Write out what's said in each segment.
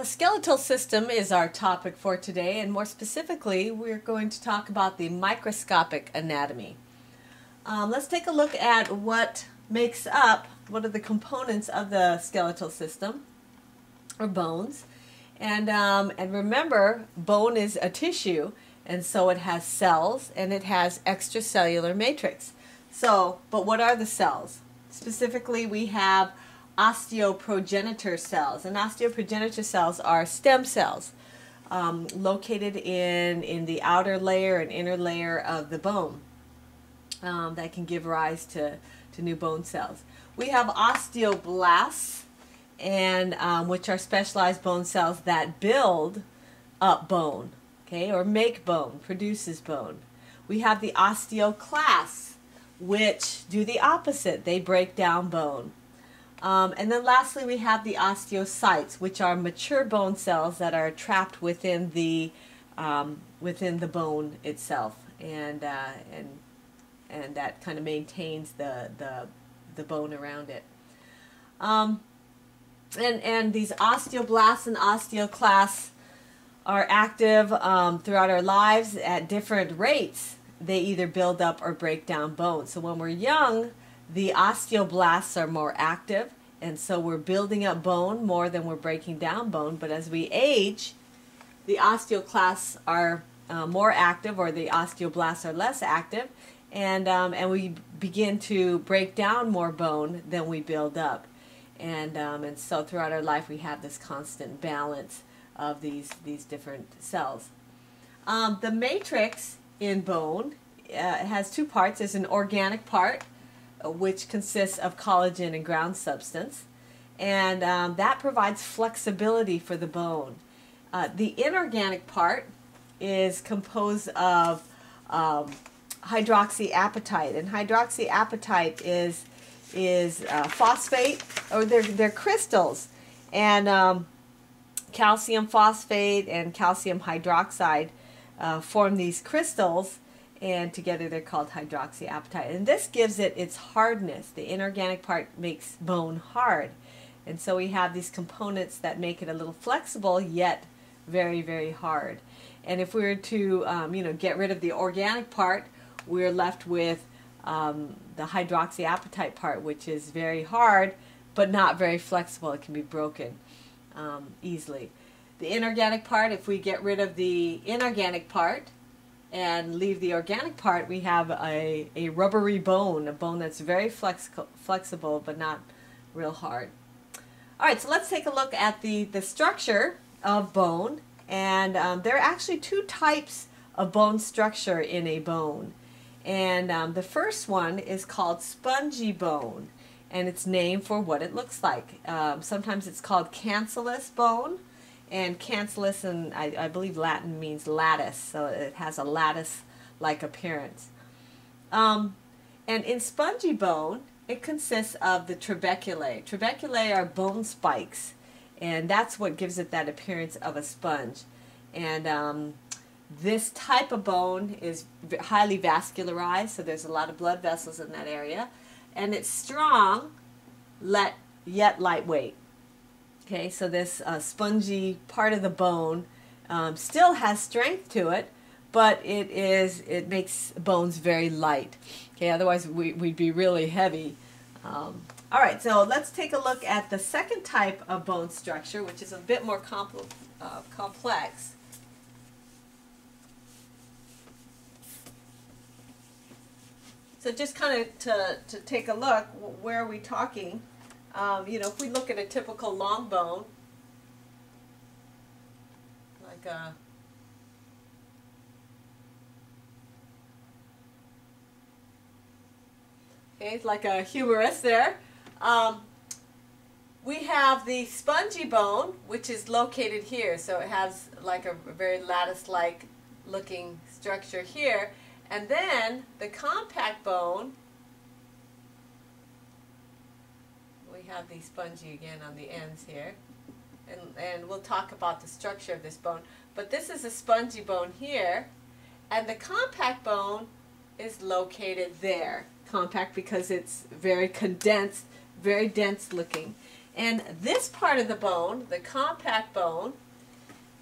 The skeletal system is our topic for today, and more specifically, we're going to talk about the microscopic anatomy. Let's take a look at what are the components of the skeletal system, or bones. And remember, bone is a tissue, and so it has cells, and it has extracellular matrix. But what are the cells? Specifically, we have osteoprogenitor cells, and osteoprogenitor cells are stem cells located in the outer layer and inner layer of the bone that can give rise to new bone cells. We have osteoblasts, and which are specialized bone cells that build up bone, okay, or make bone, produces bone. We have the osteoclasts, which do the opposite. They break down bone. And then lastly, we have the osteocytes, which are mature bone cells that are trapped within the bone itself, and that kind of maintains the bone around it. And these osteoblasts and osteoclasts are active throughout our lives at different rates. They either build up or break down bone. So when we're young, the osteoblasts are more active, and so we're building up bone more than we're breaking down bone. But as we age, the osteoclasts are more active, or the osteoblasts are less active, and we begin to break down more bone than we build up. And so throughout our life, we have this constant balance of these different cells. The matrix in bone has two parts. There's an organic part, which consists of collagen and ground substance, and that provides flexibility for the bone. The inorganic part is composed of hydroxyapatite, and hydroxyapatite is phosphate, or they're crystals, and calcium phosphate and calcium hydroxide form these crystals, and together they're called hydroxyapatite. And this gives it its hardness. The inorganic part makes bone hard, and so we have these components that make it a little flexible, yet very, very hard. And if we were to get rid of the organic part, we're left with the hydroxyapatite part, which is very hard but not very flexible. It can be broken easily. The inorganic part, if we get rid of the inorganic part and leave the organic part, we have a rubbery bone, a bone that's very flexible but not real hard. All right, so let's take a look at the structure of bone. And there are actually two types of bone structure in a bone. And the first one is called spongy bone, and it's named for what it looks like. Sometimes it's called cancellous bone, and cancellous, and I believe Latin means lattice, so it has a lattice-like appearance. And in spongy bone, it consists of the trabeculae. Trabeculae are bone spikes, and that's what gives it that appearance of a sponge. And this type of bone is highly vascularized, so there's a lot of blood vessels in that area, and it's strong, yet lightweight. Okay, so this spongy part of the bone still has strength to it, but it makes bones very light. Okay, otherwise we'd be really heavy. All right, so let's take a look at the second type of bone structure, which is a bit more complex. So just kind of to take a look, where are we talking? If we look at a typical long bone, like a humerus there, we have the spongy bone, which is located here. So it has like a very lattice-like looking structure here. And then the compact bone, we have the spongy again on the ends here, and we'll talk about the structure of this bone. But this is a spongy bone here, and the compact bone is located there. Compact because it's very condensed, very dense looking. And this part of the bone, the compact bone,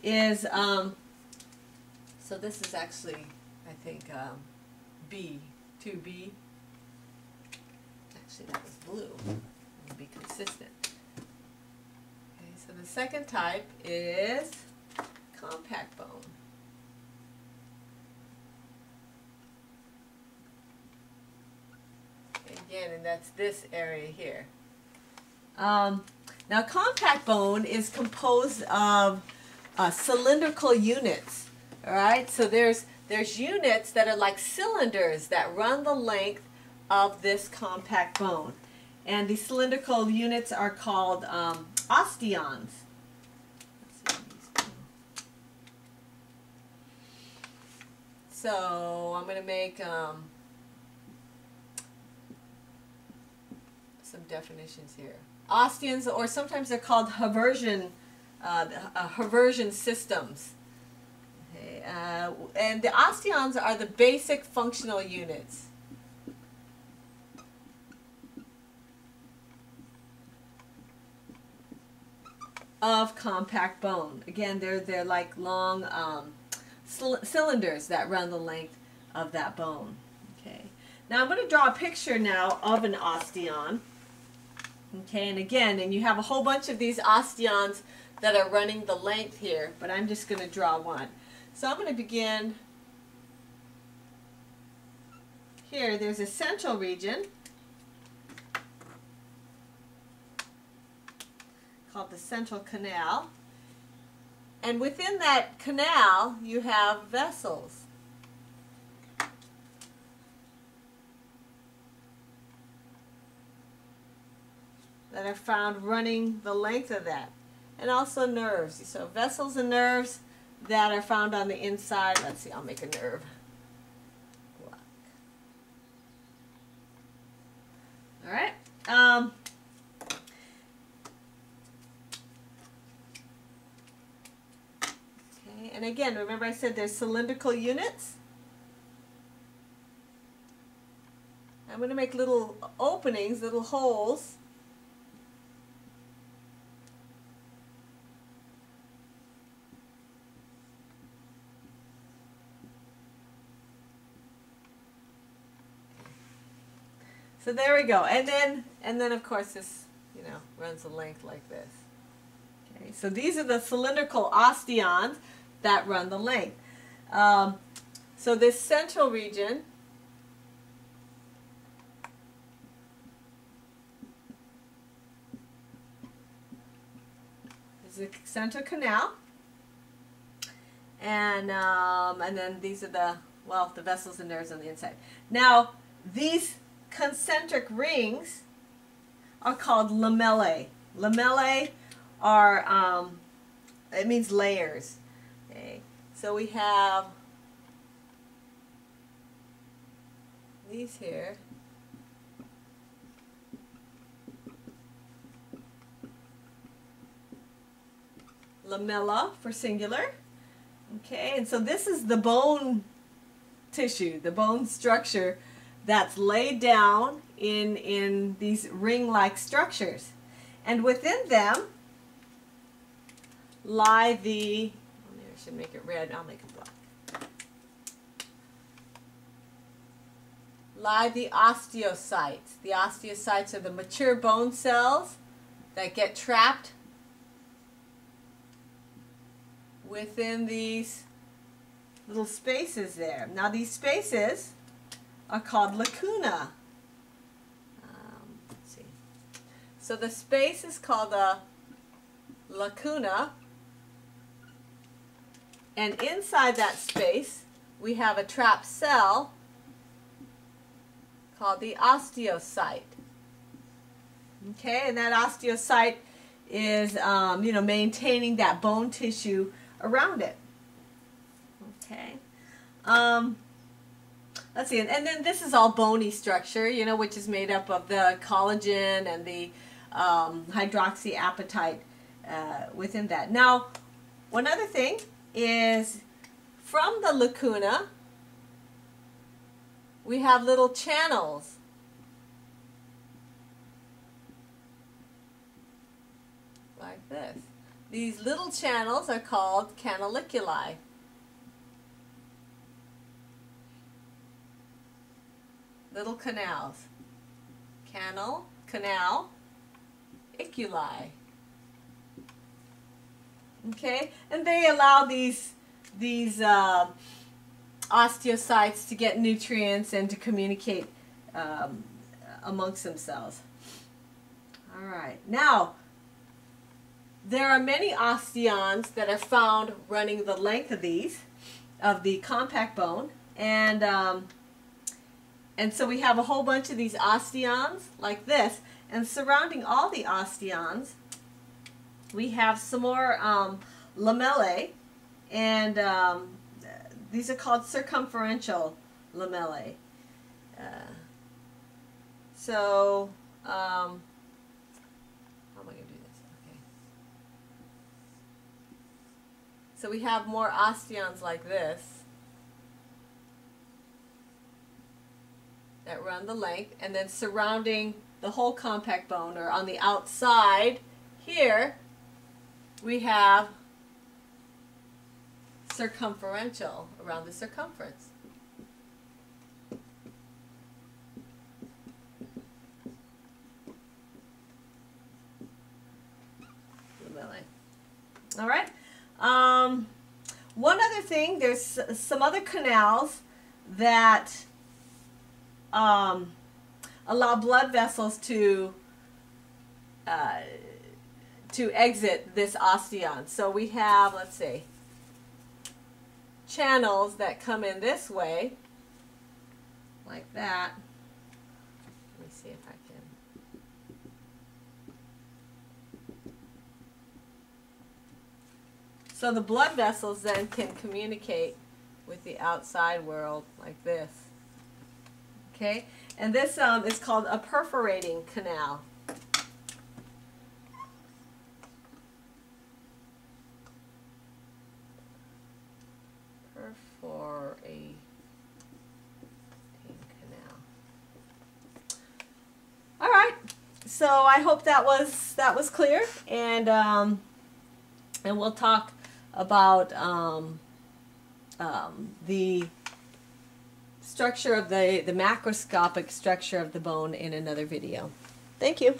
is, so this is actually, I think, B, 2B. Actually, that was blue. It'll be consistent. Okay, so the second type is compact bone. Again, and that's this area here. Now, compact bone is composed of cylindrical units. All right, so there's units that are like cylinders that run the length of this compact bone, and these cylindrical units are called osteons. So I'm going to make some definitions here. Osteons, or sometimes they're called haversian systems. Okay, and the osteons are the basic functional units. Of compact bone. Again, they're like long cylinders that run the length of that bone. Okay. Now I'm going to draw a picture now of an osteon. Okay, and again, and you have a whole bunch of these osteons that are running the length here, but I'm just going to draw one. So I'm going to begin here. There's a central region called the central canal, and within that canal you have vessels. That are found running the length of that, and also nerves. So vessels and nerves that are found on the inside. Let's see, I'll make a nerve block. All right. Okay, and again, remember I said there's cylindrical units. I'm going to make little openings, little holes. So there we go, and then of course this, runs a length like this. Okay, so these are the cylindrical osteons that run the length. So this central region is the central canal, and then these are the vessels and nerves on the inside. Now these concentric rings are called lamellae. Lamellae are, it means layers. Okay. So we have these here. Lamella for singular. Okay, and so this is the bone tissue, the bone structure that's laid down in these ring-like structures. And within them lie the, I should make it red, I'll make it black. Lie the osteocytes. The osteocytes are the mature bone cells that get trapped within these little spaces there. Now these spaces are called lacuna. Let's see. So the space is called a lacuna, and inside that space we have a trapped cell called the osteocyte. Okay, and that osteocyte is maintaining that bone tissue around it. Okay. Let's see, and then this is all bony structure, which is made up of the collagen and the hydroxyapatite within that. Now, one other thing is from the lacuna, we have little channels. like this. These little channels are called Canaliculi. Little canals. Canal, iculi. Okay, and they allow these osteocytes to get nutrients and to communicate amongst themselves. All right, now there are many osteons that are found running the length of the compact bone, and so we have a whole bunch of these osteons like this, and surrounding all the osteons we have some more lamellae, and these are called circumferential lamellae. So how am I going to do this? Okay. So we have more osteons like this that run the length, and then surrounding the whole compact bone, or on the outside here, we have circumferential around the circumference. All right. One other thing, there's some other canals that allow blood vessels to exit this osteon. So we have, let's see, channels that come in this way, like that. Let me see if I can. So the blood vessels then can communicate with the outside world like this. Okay, and this is called a perforating canal. Perforating canal. All right, so I hope that was clear, and we'll talk about the structure of the macroscopic structure of the bone in another video. Thank you.